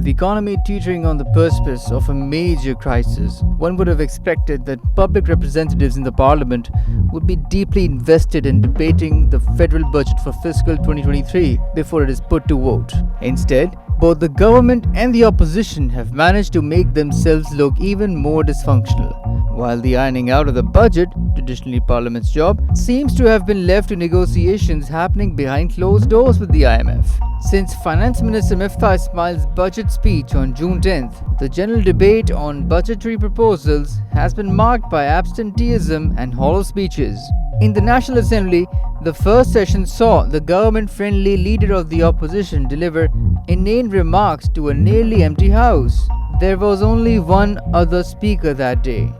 With the economy teetering on the precipice of a major crisis, one would have expected that public representatives in the parliament would be deeply invested in debating the federal budget for fiscal 2023 before it is put to vote. Instead, both the government and the opposition have managed to make themselves look even more dysfunctional. While the ironing out of the budget, traditionally Parliament's job, seems to have been left to negotiations happening behind closed doors with the IMF. Since Finance Minister Miftah Ismail's budget speech on June 10th, the general debate on budgetary proposals has been marked by absenteeism and hollow speeches. In the National Assembly, the first session saw the government-friendly leader of the opposition deliver inane remarks to a nearly empty house. There was only one other speaker that day.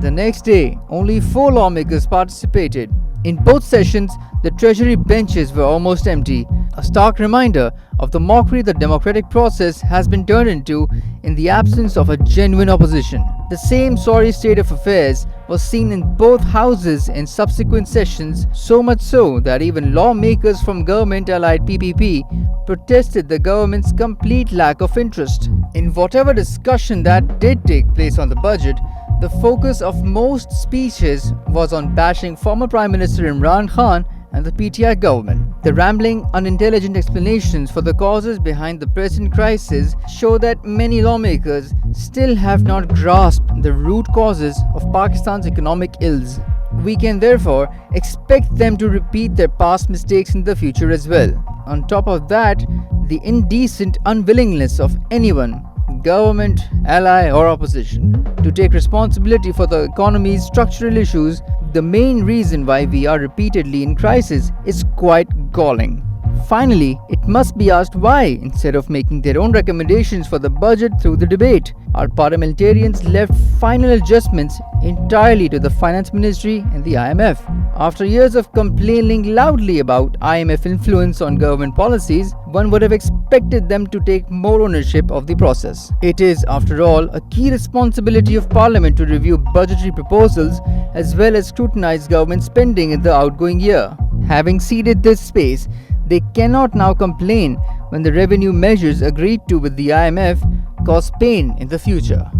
The next day, only 4 lawmakers participated. In both sessions, the Treasury benches were almost empty, a stark reminder of the mockery the democratic process has been turned into in the absence of a genuine opposition. The same sorry state of affairs was seen in both houses in subsequent sessions, so much so that even lawmakers from government-allied PPP protested the government's complete lack of interest. In whatever discussion that did take place on the budget, the focus of most speeches was on bashing former Prime Minister Imran Khan and the PTI government. The rambling, unintelligent explanations for the causes behind the present crisis show that many lawmakers still have not grasped the root causes of Pakistan's economic ills. We can therefore expect them to repeat their past mistakes in the future as well. On top of that, the indecent unwillingness of anyone, government, ally or opposition, to take responsibility for the economy's structural issues, the main reason why we are repeatedly in crisis, is quite galling. Finally, it must be asked why, instead of making their own recommendations for the budget through the debate, our parliamentarians left final adjustments entirely to the Finance Ministry and the IMF. After years of complaining loudly about IMF influence on government policies, one would have expected them to take more ownership of the process. It is, after all, a key responsibility of Parliament to review budgetary proposals as well as scrutinize government spending in the outgoing year. Having ceded this space, they cannot now complain when the revenue measures agreed to with the IMF cause pain in the future.